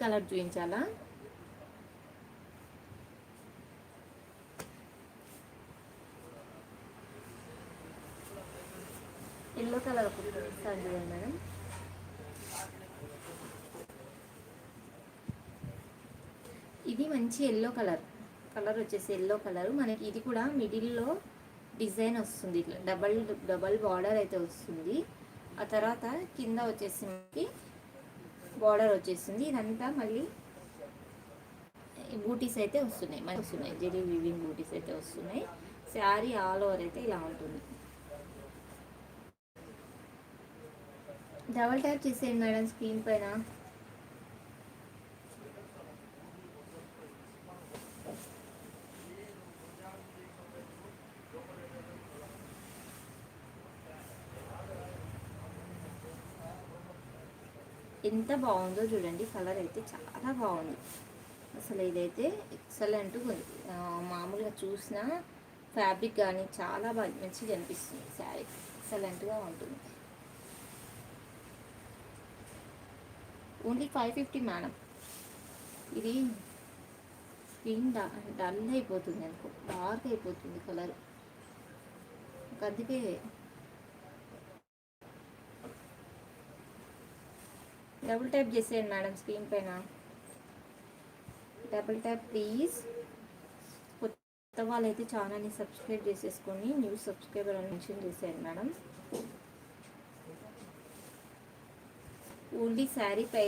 Colour చూపించాలా? Yellow colour ఒకటి చూపిస్తాను చూడండి మేడం. ఇది మంచి ఎల్లో కలర్ వచ్చేసి ఎల్లో కలర్. మనకి ఇది కూడా మిడిల్లో డిజైన్ వస్తుంది, ఇట్లా డబల్ బార్డర్ అయితే వస్తుంది. ఆ తర్వాత కింద వచ్చేసి మనకి బార్డర్ వచ్చేస్తుంది. ఇదంతా మళ్ళీ బూటీస్ అయితే వస్తున్నాయి జెరీ వీవింగ్ బూటీస్ అయితే వస్తున్నాయి. శారీ ఆల్ ఓవర్ అయితే ఇలా ఉంటుంది. డబల్ ట్యాప్ చేసేయండి మేడం స్క్రీన్ పైన. ఎంత బాగుందో చూడండి, కలర్ అయితే చాలా బాగుంది అసలు. ఇదైతే ఎక్సలెంట్ ఉంది. మామూలుగా చూసిన ఫ్యాబ్రిక్ కానీ చాలా బాగా మంచిగా అనిపిస్తుంది. శారీ ఎక్సలెంట్గా ఉంటుంది. Only 550 madam. ఇది స్క్రీన్ డల్ అయిపోతుంది అనుకో, డార్క్ అయిపోతుంది కలర్, అందుకే డబుల్ ట్యాప్ చేసేయండి మేడం స్క్రీన్ పైన. Double tap please. కొత్త వాళ్ళైతే ఛానల్ని సబ్స్క్రైబ్ చేసేసుకొని న్యూ సబ్స్క్రైబర్ అని మెన్షన్ చేసేయండి మేడం. ఓన్లీ శారీ పై